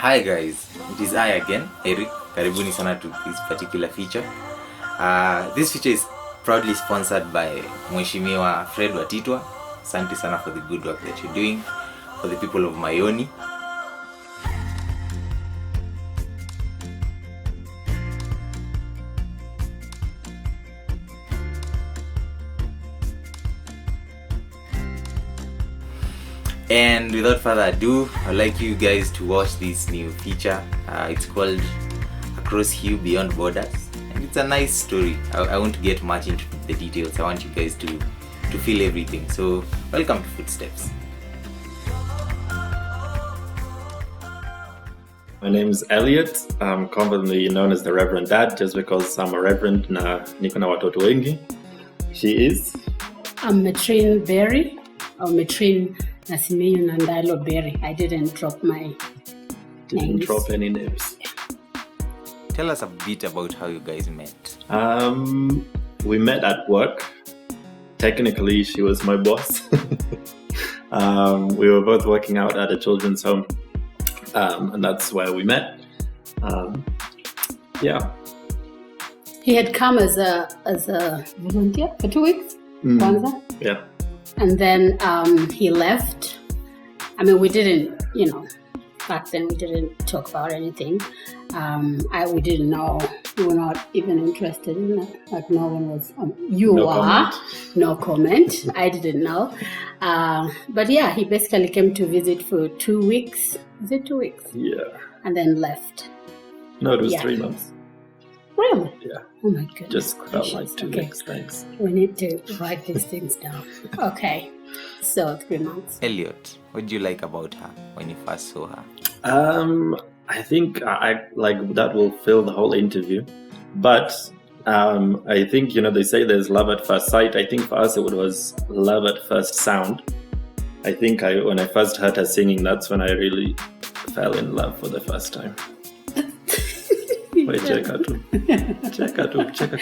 Hi guys, it is I again, Eric. Karibuni sana to this particular feature. This feature is proudly sponsored by Mheshimiwa Fred Watitwa. Asante sana for the good work that you're doing for the people of Mayoni. And without further ado, I'd like you guys to watch this new feature. It's called Crosscultural Beyond Borders, and it's a nice story. I won't get much into the details. I want you guys to feel everything. So welcome to Footsteps. My name is Elliot. I'm commonly known as the Reverend Dad, just because I'm a reverend na niko na watoto wengi. She is? I'm Metty Berry, or Metty and Elliot Berry. I didn't drop my Didn't drop any names. Tell us a bit about how you guys met. We met at work. Technically, she was my boss. We were both working out at a children's home, and that's where we met. Yeah. He had come as a volunteer for 2 weeks. Kwanza. Yeah. And then he left. I mean, we didn't, back then we didn't talk about anything. We didn't know. We were not even interested in it. Like no one was. No comment. I didn't know. But yeah, he basically came to visit for 2 weeks. Is it 2 weeks? Yeah. And then left. No, it was 3 months. Really? Yeah. Oh my goodness. Just felt like 2 Okay. weeks. Thanks. We need to write these things down. Okay. So 3 months. Elliot, what do you like about her when you first saw her? I think I like that will fill the whole interview, but I think they say there's love at first sight. I think for us it was love at first sound. I think when I first heard her singing, that's when I really fell in love for the first time. Wait, cheka kabisa.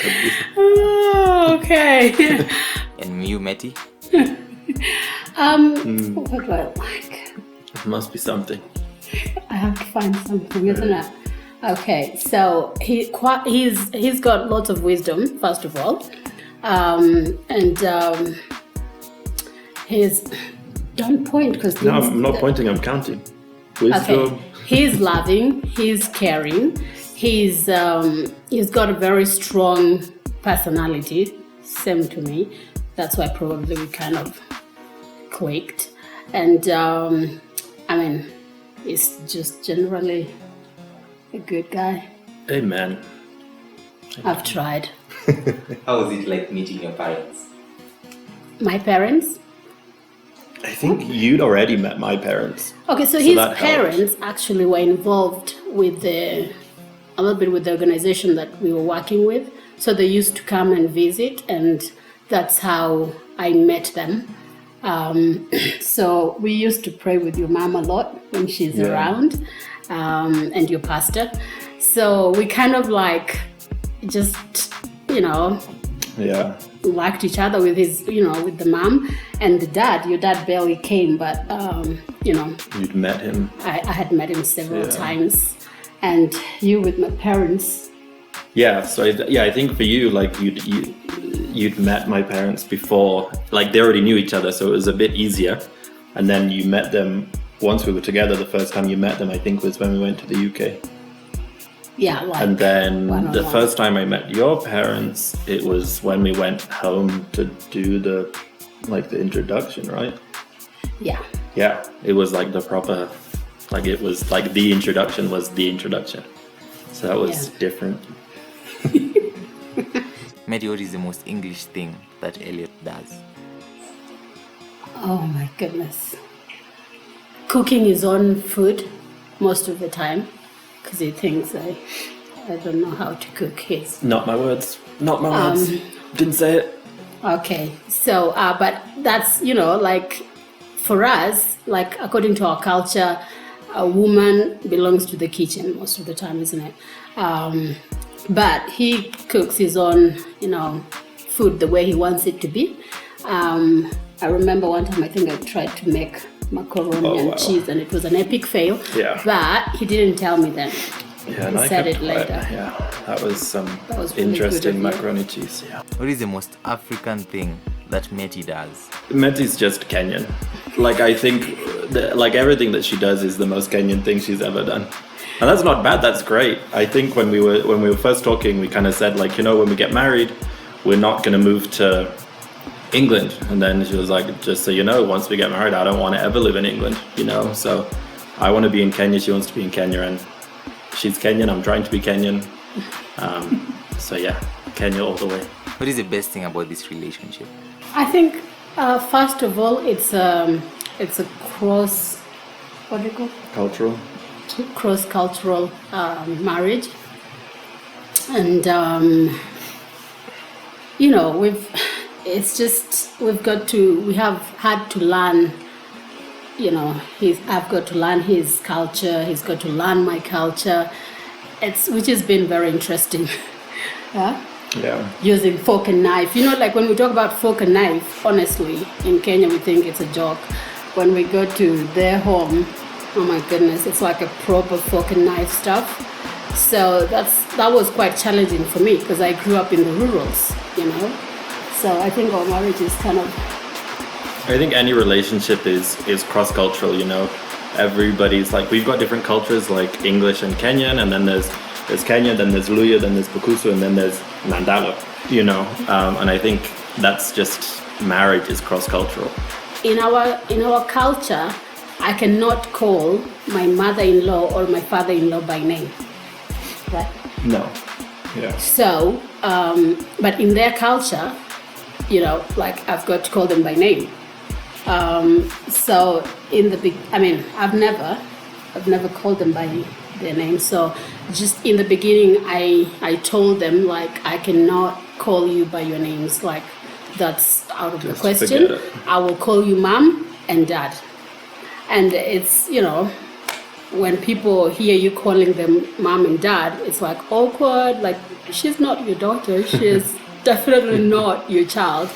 Oh, okay. And you, Metty? What do I like? It must be something. I have to find something, isn't it? Okay, so he's got lots of wisdom, first of all, and he's don't point because No, I'm not pointing. I'm counting. Wisdom. Okay, he's loving, he's caring, he's got a very strong personality. Same to me. That's why probably we kind of clicked, and I mean. He's just generally a good guy. Amen. I've tried. How was it like meeting your parents? My parents? I think you'd already met my parents. Okay, so his parents actually were involved with a little bit with the organization that we were working with. So they used to come and visit, and that's how I met them. So we used to pray with your mom a lot when she's around, and your pastor. So we kind of like just, liked each other with his, with the mom and the dad. Your dad barely came, but, You'd met him. I had met him several times, and you with my parents. Yeah, so I think for you, like you'd met my parents before, like they already knew each other, so it was a bit easier. And then you met them once we were together. The first time you met them, I think, was when we went to the UK. Yeah, and then the first time I met your parents, it was when we went home to do the introduction, right? Yeah. Yeah, it was like the proper, like it was like the introduction was the introduction. So that was different. Metty, what is the most English thing that Elliot does? Oh my goodness. Cooking his own food most of the time because he thinks I don't know how to cook his. Not my words. Not my words. Didn't say it. Okay. So, but that's, like for us, like according to our culture, a woman belongs to the kitchen most of the time, isn't it? But he cooks his own, food the way he wants it to be. I remember one time I think I tried to make macaroni Oh, and wow. cheese, and it was an epic fail. Yeah. But he didn't tell me then. Yeah, He I said kept it quiet. later. Yeah, that was some That was really good interesting of you. macaroni cheese. Yeah. What is the most African thing that Metty does? Metty's just Kenyan. Like, I think, like, everything that she does is the most Kenyan thing she's ever done. And that's not bad, that's great. I think when we were first talking, we kind of said, like, you know, when we get married, we're not going to move to England. And then she was like, just so you know, once we get married, I don't want to ever live in England, you know? So I want to be in Kenya, she wants to be in Kenya, and she's Kenyan, I'm trying to be Kenyan. So yeah, Kenya all the way. What is the best thing about this relationship? I think first of all, it's a cross, what do you call it? Cultural. Cross-cultural marriage, and you know, we have had to learn, you know, I've got to learn his culture, he's got to learn my culture, which has been very interesting. Yeah. Yeah. Using fork and knife, you know, like when we talk about fork and knife, honestly, in Kenya we think it's a joke. When we go to their home, oh my goodness, it's like a proper fork and knife stuff. So that was quite challenging for me because I grew up in the rurals, you know. So I think our marriage is kind of... I think any relationship is cross-cultural, you know. Everybody's like, we've got different cultures like English and Kenyan, and then there's Kenya, then there's Luya, then there's Bukusu, and then there's Nandalo, you know. And I think that's just, marriage is cross-cultural. In our culture, I cannot call my mother-in-law or my father-in-law by name, right? No. Yeah. So, but in their culture, you know, like I've got to call them by name. So I've never called them by their name. So just in the beginning, I told them, like, I cannot call you by your names. Like, that's out of the question. I will call you mom and dad. And it's, you know, when people hear you calling them mom and dad, it's like awkward. Like, she's not your daughter. She's definitely not your child.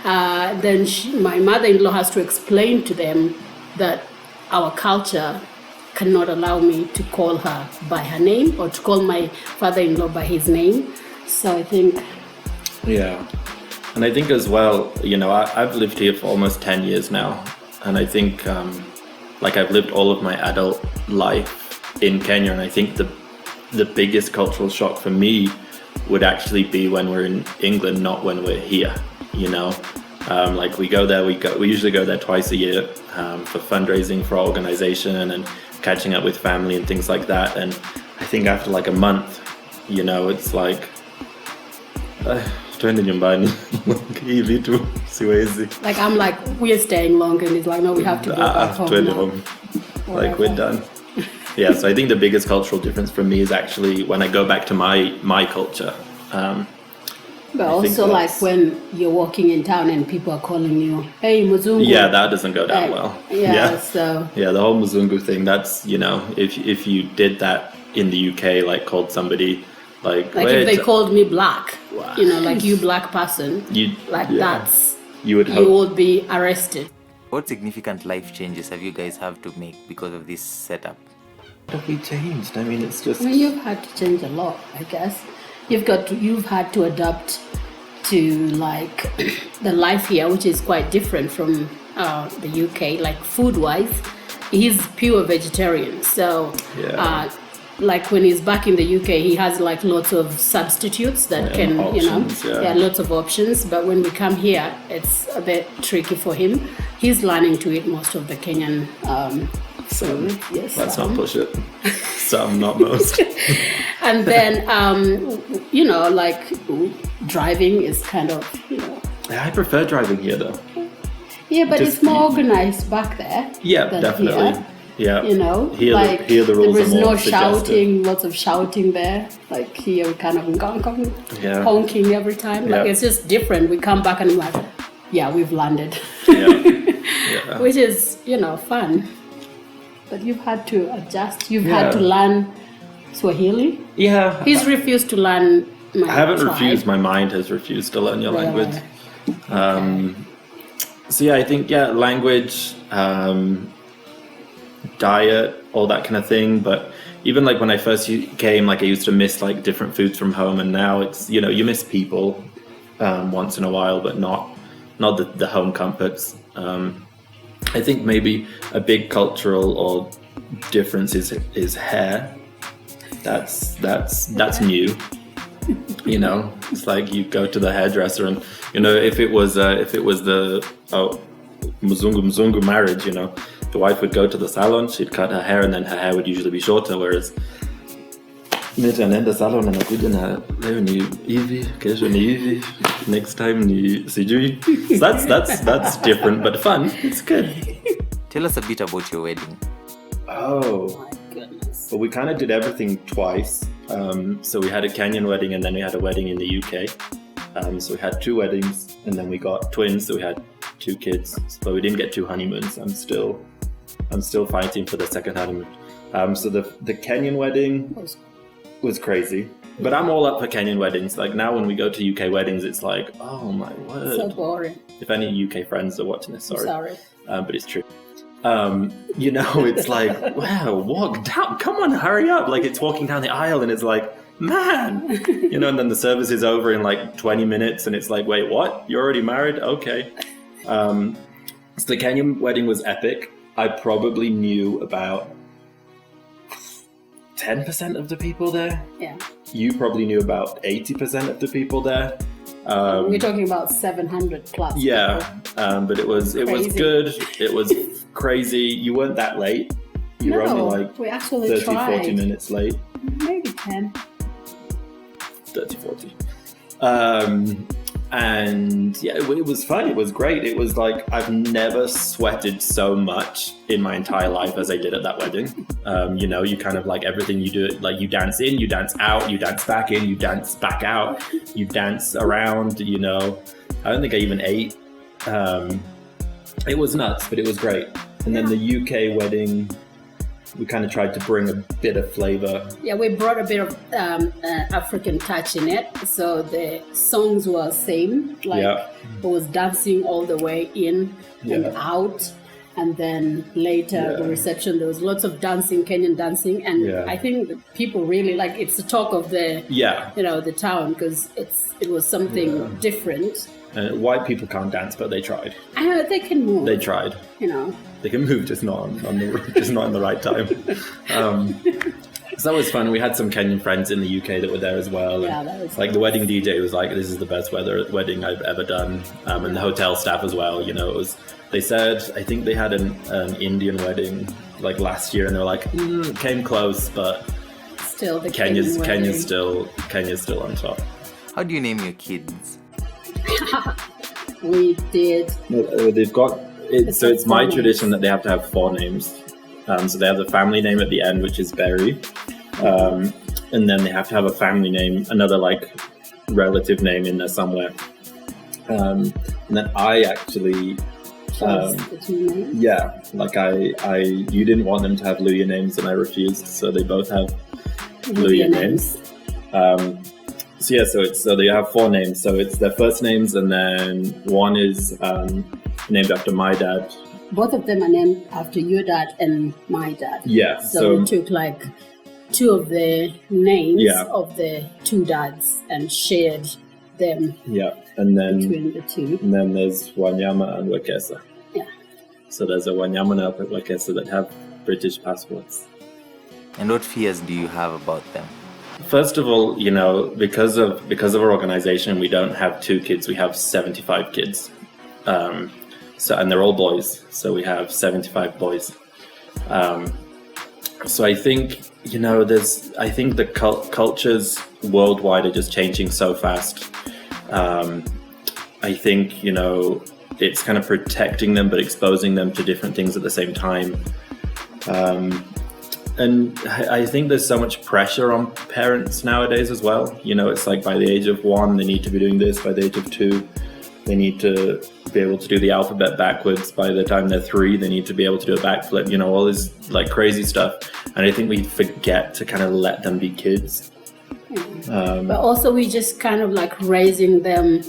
Then my mother-in-law has to explain to them that our culture cannot allow me to call her by her name or to call my father-in-law by his name. So I think... Yeah. And I think as well, you know, I've lived here for almost 10 years now. And I think, like, I've lived all of my adult life in Kenya. And I think the biggest cultural shock for me would actually be when we're in England, not when we're here, you know. Like, we go there, we usually go there twice a year for fundraising for our organization and catching up with family and things like that. And I think after like a month, you know, it's like, twende nyumbani, hii vitu siwezi. Like, I'm like, we're staying longer, and he's like, no, we have to go back home. Twende home. Like, we're done. Yeah, so I think the biggest cultural difference for me is actually when I go back to my culture. But also, like, when you're walking in town and people are calling you, hey, Muzungu. Yeah, that doesn't go down well. Yeah, so... Yeah, the whole Muzungu thing, that's, you know, if you did that in the UK, like, called somebody, like if they called me black, you know, like, you black person, that's... You would be arrested. What significant life changes have you guys have to make because of this setup? What have we changed? I mean, it's just... I mean, you've had to change a lot, I guess. You've had to adapt to, like, the life here, which is quite different from the UK. Like, food-wise, he's pure vegetarian. So, like, when he's back in the UK, he has, like, lots of substitutes that can, options, you know, lots of options. But when we come here, it's a bit tricky for him. He's learning to eat most of the Kenyan food. Yes, let's not push it. Some, not most. And then, you know, like, driving is kind of, you know... I prefer driving here, though. Yeah, but it's more organized back there. Yeah, than definitely. Here. Yeah. You know, here the rules there is are more no suggestive. shouting, lots of shouting there. Like, here we kind of honking every time. Like, it's just different. We come back and we're like, yeah, we've landed. Yeah. Which is, you know, fun. But you've had to adjust. You've had to learn Swahili. Yeah. He's refused to learn my I haven't tribe. refused. My mind has refused to learn your language. So yeah, I think language. diet, all that kind of thing. But even like when I first came, like I used to miss like different foods from home, and now it's, you know, you miss people once in a while, but not the home comforts. I think maybe a big cultural or difference is hair. That's new. You know, it's like you go to the hairdresser, and you know, if it was the Mzungu marriage, you know, the wife would go to the salon, she'd cut her hair, and then her hair would usually be shorter, whereas Metty anaenda salon anakuja na leo ni hivi, kesho ni hivi, next time ni sijui. So that's different but fun. It's good. Tell us a bit about your wedding. Oh My goodness. well, we kind of did everything twice. So we had a Kenyan wedding, and then we had a wedding in the UK. So we had 2 weddings, and then we got twins, so we had 2 kids, but we didn't get 2 honeymoons. I'm still fighting for the second honeymoon. So the Kenyan wedding was crazy, but I'm all up for Kenyan weddings. Like now when we go to UK weddings, it's like, oh my word. So boring. If any UK friends are watching this, sorry. Sorry. But it's true. You know, it's like, wow, walk down, come on, hurry up. Like it's walking down the aisle, and it's like, man, you know, and then the service is over in like 20 minutes, and it's like, wait, what? You're already married? Okay. So the Kenyan wedding was epic. I probably knew about 10% of the people there. Yeah. You probably knew about 80% of the people there. We're talking about 700 plus. Yeah, but it was Crazy. good. It was crazy. You weren't that late. You were only like we actually 30, tried. 40 minutes late. Maybe 10. 30, 40. And yeah, it was fun. It was great. It was like, I've never sweated so much in my entire life as I did at that wedding. You know, you kind of like everything you do, like you dance in, you dance out, you dance back in, you dance back out, you dance around, you know. I don't think I even ate. It was nuts, but it was great. And then the UK wedding, we kind of tried to bring a bit of flavour. Yeah, we brought a bit of African touch in it. So the songs were same. Like it was dancing all the way in and out. And then later the reception, there was lots of dancing, Kenyan dancing. And I think that people really like, it's the talk of the, you know, the town, because it was something different. White people can't dance, but they tried. They can move. They tried. You know. They can move, just not just not in the right time. So that was fun. We had some Kenyan friends in the UK that were there as well. Yeah, that was like nice. The wedding DJ was like, "This is the best wedding I've ever done," and the hotel staff as well. You know, it was. They said, I think they had an Indian wedding like last year, and they were like, came close, but still the Kenya's still on top. How do you name your kids? We did. No, they've got. It's my tradition that they have to have 4 names. So they have the family name at the end, which is Berry. And then they have to have a family name, another like relative name in there somewhere. And then I actually, like you didn't want them to have Luya names, and I refused. So they both have Luya names. So they have 4 names. So it's their first names, and then one is named after my dad. Both of them are named after your dad and my dad. Yeah. So we took like 2 of the names of the 2 dads and shared them. Yeah. And then between the 2. And then there's Wanyama and Wekesa. Yeah. So there's a Wanyama and a Wekesa that have British passports. And what fears do you have about them? First of all, you know, because of our organization, we don't have 2 kids, we have 75 kids. And they're all boys, so we have 75 boys. So I think, you know, I think the cultures worldwide are just changing so fast. I think, you know, it's kind of protecting them but exposing them to different things at the same time. And I think there's so much pressure on parents nowadays as well. You know, it's like by the age of 1, they need to be doing this. By the age of 2, they need to be able to do the alphabet backwards. By the time they're 3, they need to be able to do a backflip, you know, all this like crazy stuff. And I think we forget to kind of let them be kids. But also we just kind of like raising them,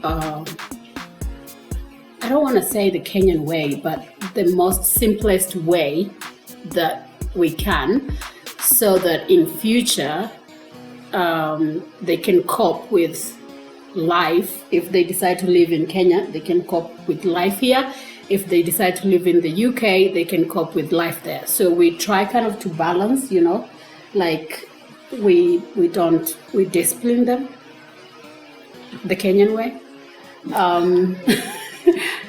I don't want to say the Kenyan way, but the most simplest way that we can, so that in future they can cope with life. If they decide to live in Kenya, they can cope with life here. If they decide to live in the UK, they can cope with life there. So we try kind of to balance, like we discipline them the Kenyan way.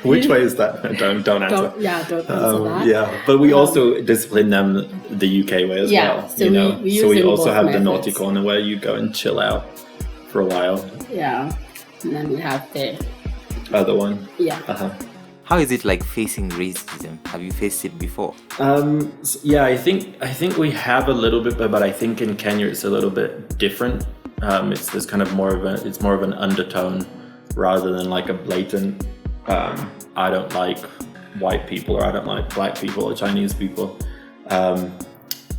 Which way is that? Don't answer. Don't answer that. Yeah, but we also discipline them the UK way as well. So we also have the methods. naughty corner where you go and chill out for a while. Yeah, and then we have the other one. Yeah. How is it like facing racism? Have you faced it before? Yeah, I think we have a little bit, but I think in Kenya it's a little bit different. It's kind of more of an undertone rather than like a blatant. I don't like white people, or I don't like black people or Chinese people.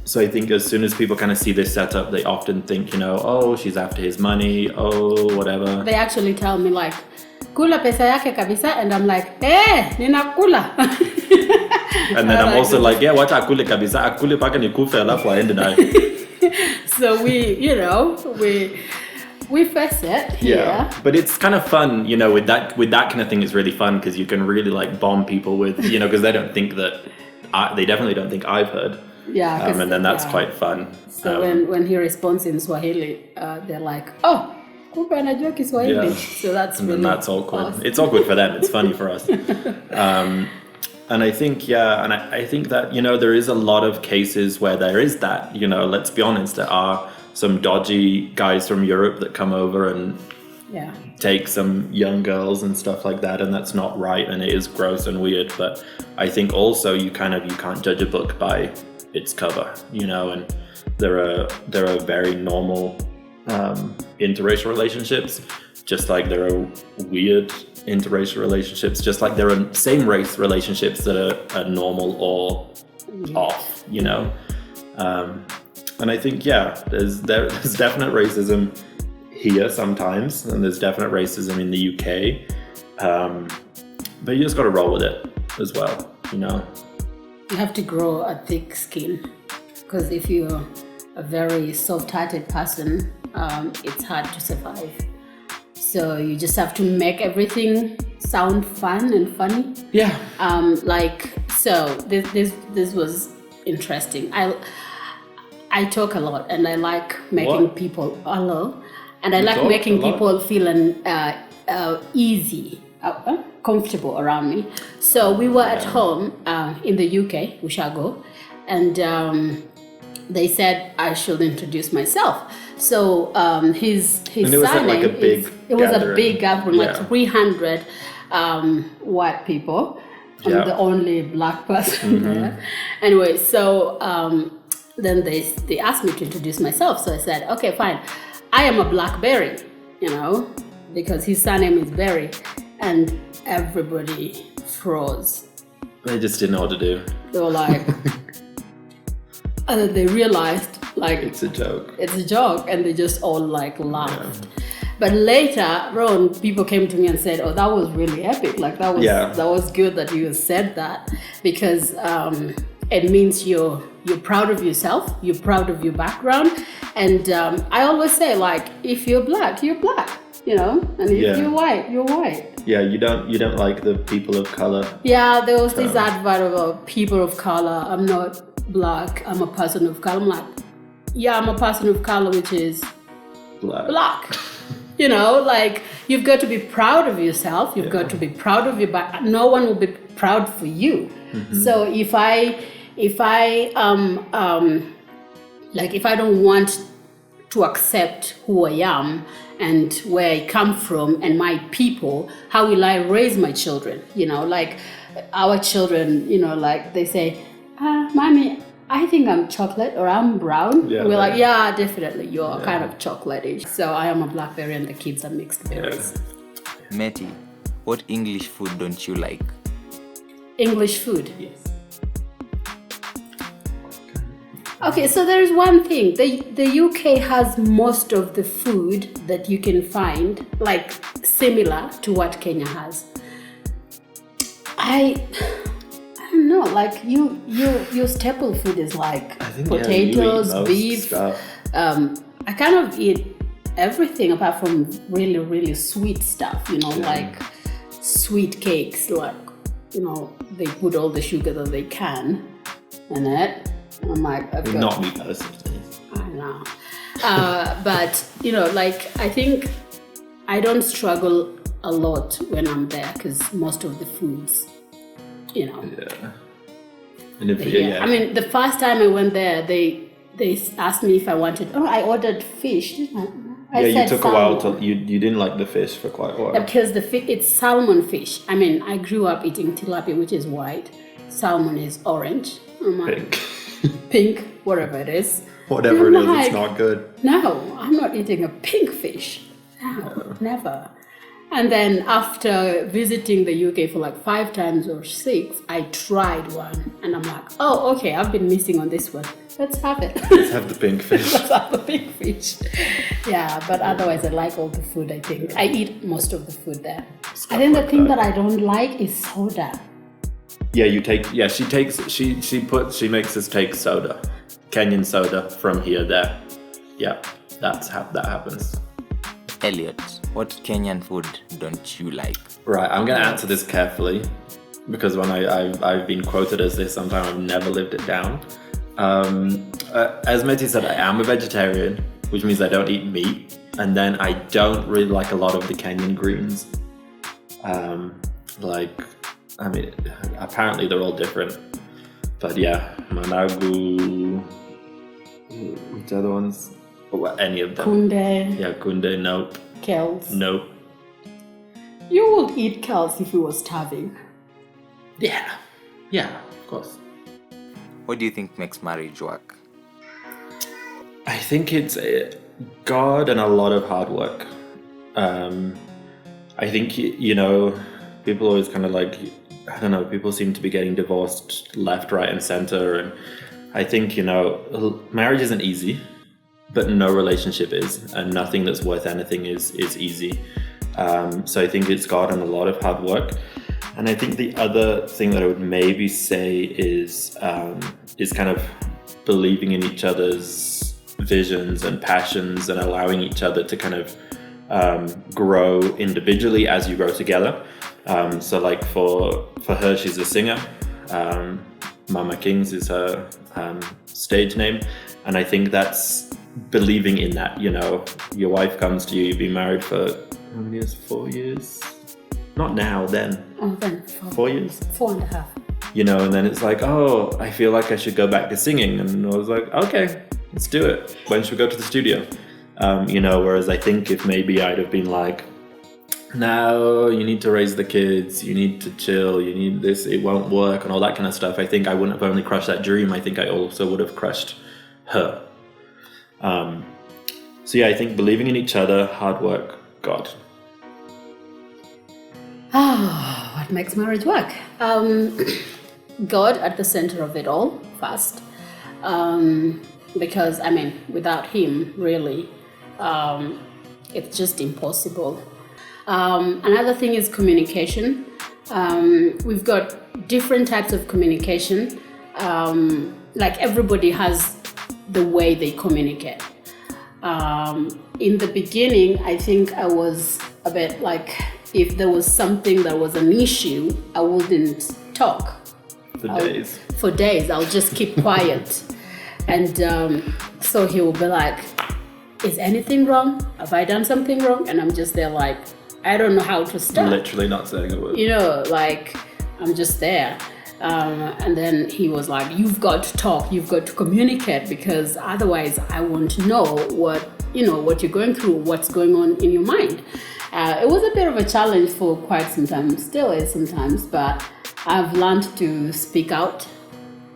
So I think as soon as people kind of see this setup, they often think, oh, she's after his money, oh, whatever. They actually tell me like, kula pesa yake kabisa, and I'm like, ninakula. And then I'm also like, yeah, wacha akule kabisa, akule paka nikufe alafu aende nayo. So we face it here. Yeah, but it's kind of fun, with that kind of thing. It's really fun because you can really like bomb people with, because they don't think that, they definitely don't think I've heard. Yeah, and then that's quite fun. So when he responds in Swahili, they're like, oh, kumbe anajua Kiswahili. Yeah. So that's and really then that's awkward. awesome. It's awkward for them. It's funny for us. And I think, I think that, there is a lot of cases where there is that, let's be honest, there are some dodgy guys from Europe that come over and take some young girls and stuff like that, and that's not right, and it is gross and weird. But I think also you can't judge a book by its cover, and there are very normal interracial relationships, just like there are weird interracial relationships, just like there are same race relationships that are normal or off, and I think there's definite racism here sometimes, and there's definite racism in the UK, but you just got to roll with it as well, You have to grow a thick skin, because if you're a very soft-hearted person, it's hard to survive. So you just have to make everything sound fun and funny. Yeah. So this was interesting. I talk a lot, and I like making people making people feel easy, comfortable around me. So we were at home in the UK, Ushago, and they said I should introduce myself. So his and it was surname like a big gathering, like 300 white people. I'm the only black person there. Anyway, so then they asked me to introduce myself. So I said, okay, fine. I am a blackberry, because his surname is Berry, and everybody froze. They just didn't know what to do. They were like, and then they realized like it's a joke, and they just all like laughed. But later on, people came to me and said, oh, that was really epic, like that was good that you said that, because it means you're proud of yourself, you're proud of your background. And I always say, like, if you're black, you're black, and if you're white, you're white. Yeah, you don't like the people of color. Yeah, there was this advert about people of color. I'm not black, I'm a person of color. I'm like, yeah, I'm a person of color, which is black. Like, you've got to be proud of yourself. You've got to be proud of your back. No one will be proud for you. So if I don't want to accept who I am and where I come from and my people, how will I raise my children? Like our children, like they say, mommy, I think I'm chocolate or I'm brown. Yeah, we're like, yeah, definitely, you're kind of chocolatey. So I am a blackberry and the kids are mixed berries. Metty, what English food don't you like? English food? Yes. Okay, so there's one thing. The UK has most of the food that you can find, like similar to what Kenya has. I don't don't know, like your staple food is like I think, potatoes, you eat most beef. stuff. I kind of eat everything apart from really, really sweet stuff, like sweet cakes, like, they put all the sugar that they can in it. I'm like, Not me personally. I know. But, like, I think I don't struggle a lot when I'm there because most of the foods, Yeah. And if, I mean, the first time I went there, they asked me if I wanted, I ordered fish, didn't I? you took salmon. a while to, you didn't like the fish for quite a while. Because it's salmon fish. I mean, I grew up eating tilapia, which is white. Salmon is orange. Pink. Pink, whatever it is. Whatever it is, like, it's not good. No, I'm not eating a pink fish. No, never. And then after visiting the UK for like 5 times or 6, I tried one. And I'm like, oh, okay, I've been missing on this one. Let's have it. Let's have the pink fish. Let's have the pink fish. Yeah, but otherwise I like all the food, I think. I eat most of the food there. I think the thing that I don't like is soda. Yeah, she makes us take soda. Kenyan soda from here there. Yeah, that happens. Elliot, what Kenyan food don't you like? Right, I'm going to answer this carefully because when I've been quoted as this, sometimes I've never lived it down. As Metty said, I am a vegetarian, which means I don't eat meat, and then I don't really like a lot of the Kenyan greens. Apparently they're all different, but yeah, managu, which other ones? Any of them? Kunde. Yeah, kunde, nope. Kales. Nope. You would eat kales if you were starving. Yeah, of course. What do you think makes marriage work? I think it's God and a lot of hard work. I think, people always kind of like, I don't know, people seem to be getting divorced left, right, and center. And I think, marriage isn't easy, but no relationship is, and nothing that's worth anything is easy. So I think it's God and a lot of hard work. And I think the other thing that I would maybe say is kind of believing in each other's visions and passions and allowing each other to kind of grow individually as you grow together. So like for her, she's a singer. Mama Kings is her stage name. And I think that's believing in that, your wife comes to you, you've been married for how many years? 4 years? Not now, then. Oh, then 4 years? 4.5. And then it's like, oh, I feel like I should go back to singing. And I was like, okay, let's do it. When should we go to the studio? Whereas I think if maybe I'd have been like, no, you need to raise the kids, you need to chill, you need this, it won't work, and all that kind of stuff, I think I wouldn't have only crushed that dream, I think I also would have crushed her. I think believing in each other, hard work, God. What makes marriage work? God at the center of it all, first. Because, without Him, really, it's just impossible. Another thing is communication. We've got different types of communication. Like everybody has the way they communicate. In the beginning, I think I was a bit like, if there was something that was an issue, I wouldn't talk. For days, I'll just keep quiet. And so he will be like, is anything wrong? Have I done something wrong? And I'm just there like, I don't know how to start. Literally not saying a word. I'm just there. And then he was like, you've got to talk, you've got to communicate, because otherwise I won't know what you're going through, what's going on in your mind. It was a bit of a challenge for quite some time, still is sometimes, but I've learned to speak out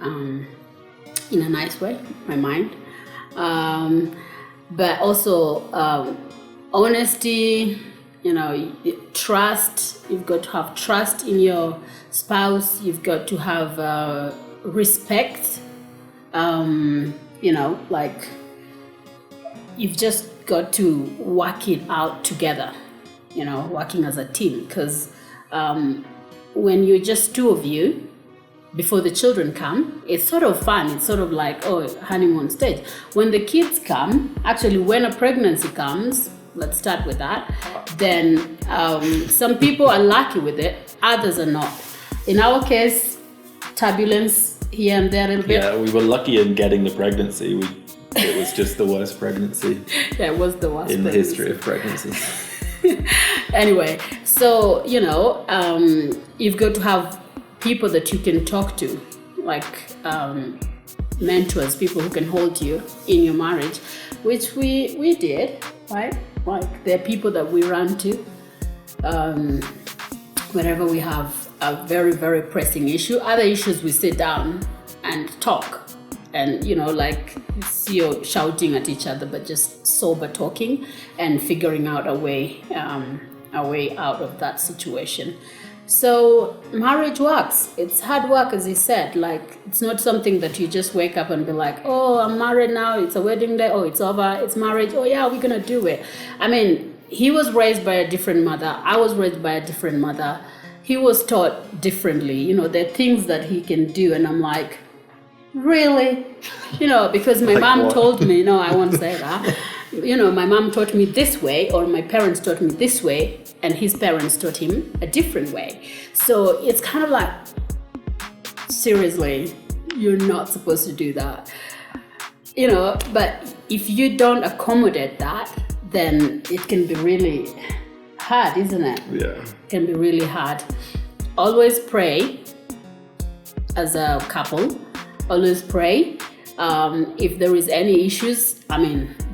in a nice way, my mind. But also honesty, trust. You've got to have trust in your spouse. You've got to have respect. You've just got to work it out together, working as a team. Because when you're just two of you, before the children come, it's sort of fun. It's sort of like, honeymoon stage. When the kids come, actually when a pregnancy comes, let's start with that, then some people are lucky with it, others are not. In our case, turbulence here and there a little bit. Yeah, we were lucky in getting the pregnancy. It was just the worst pregnancy. Yeah, it was the worst in the history of pregnancies. Anyway, so, you've got to have people that you can talk to, like mentors, people who can hold you in your marriage, which we did, right? Like, there are people that we run to whenever we have a very, very pressing issue. Other issues we sit down and talk, and shouting at each other, but just sober talking and figuring out a way out of that situation. So marriage works. It's hard work, as he said. Like, it's not something that you just wake up and be like, oh, I'm married now, it's a wedding day, oh, it's over, it's marriage, oh yeah, we're gonna do it. I mean, he was raised by a different mother, I was raised by a different mother. He was taught differently. There are things that he can do, and I'm like, really? Because my mom told me, no, I won't say that. My mom taught me this way, or my parents taught me this way, and his parents taught him a different way. So it's kind of like, seriously, you're not supposed to do that. But if you don't accommodate that, then it can be really hard, isn't it? Yeah. It can be really hard. Always pray as a couple. Always pray. If there is any issues,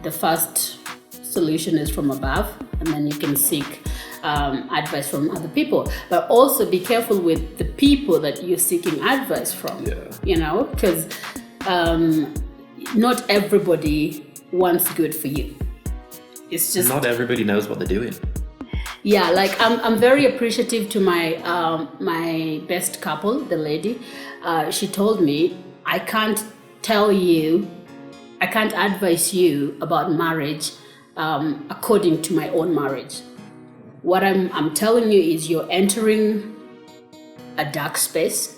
the first solution is from above, and then you can seek advice from other people. But also be careful with the people that you're seeking advice from. Yeah. Because not everybody wants good for you. It's just not everybody knows what they're doing. Yeah, like I'm very appreciative to my my best couple, the lady. She told me, I can't advise you about marriage according to my own marriage. What I'm telling you is you're entering a dark space,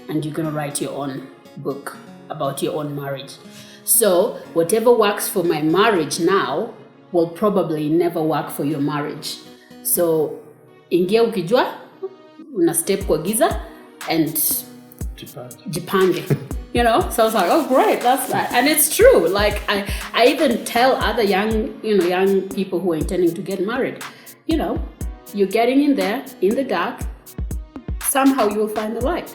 and you're gonna write your own book about your own marriage. So whatever works for my marriage now will probably never work for your marriage. So ingia ukijua, una step kwa giza, and jipange. So I was like, oh great, that's that. And it's true. Like I even tell other young people who are intending to get married, you're getting in there in the dark, somehow you'll find the light.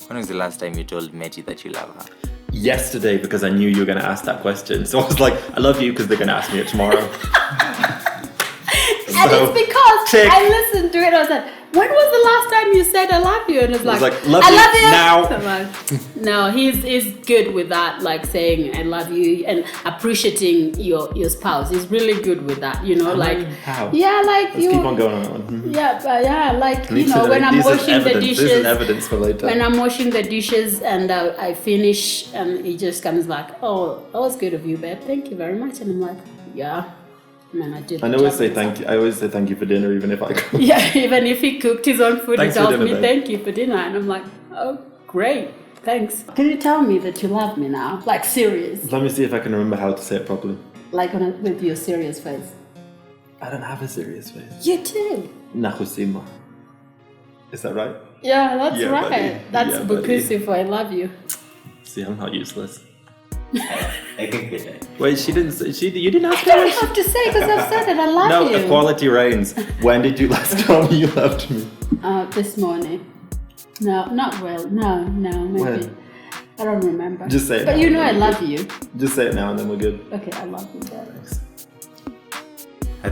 When was the last time you told Metty that you love her? Yesterday, because I knew you were going to ask that question. So I was like, I love you, because they're going to ask me it tomorrow. And it's because I listened to it. I was like, when was the last time you said I love you? And it's like, love I you love you now. So much. No, he's good with that, like saying I love you and appreciating your spouse. He's really good with that, How? Yeah, like Let's keep on going on. Yeah, like when I'm washing the dishes. This is evidence for later. When I'm washing the dishes and I finish, and he just comes like, oh, that was good of you, babe. Thank you very much. And I'm like, yeah. I always say thank you. I always say thank you for dinner, even if I cook. Yeah, even if he cooked his own food, Thanks he tells me babe. thank you for dinner, and I'm like, oh, great, thanks. Can you tell me that you love me now, like serious? Let me see if I can remember how to say it properly. Like with your serious face. I don't have a serious face. You too. Nakusima. Is that right? Yeah, that's Yeah, right. buddy. That's Yeah, buddy. Bukusi for I love you. See, I'm not useless. I think we're done. Wait, you didn't ask I don't me. have to say because I've said it. I love you. No, equality reigns. When did you last tell me you loved me? This morning. No, not well. No, maybe. When? I don't remember. Just say it But now, you know and I then love we're you. good. Just say it now and then we're good. Okay, I love you. Dad. Thanks.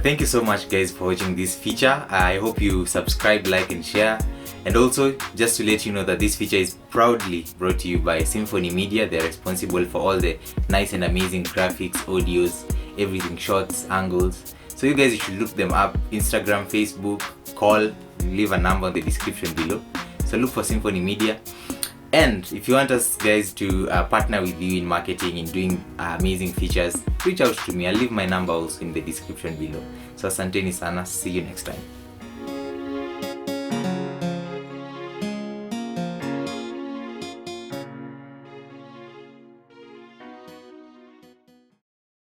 Thank you so much, guys, for watching this feature. I hope you subscribe, like, and share. And also, just to let you know that this feature is proudly brought to you by Symphony Media. They're responsible for all the nice and amazing graphics, audios, everything, shots, angles. So you guys, you should look them up. Instagram, Facebook, call, leave a number in the description below. So look for Symphony Media. And if you want us guys to partner with you in marketing, in doing amazing features, reach out to me. I'll leave my number also in the description below. So asanteni sana. See you next time.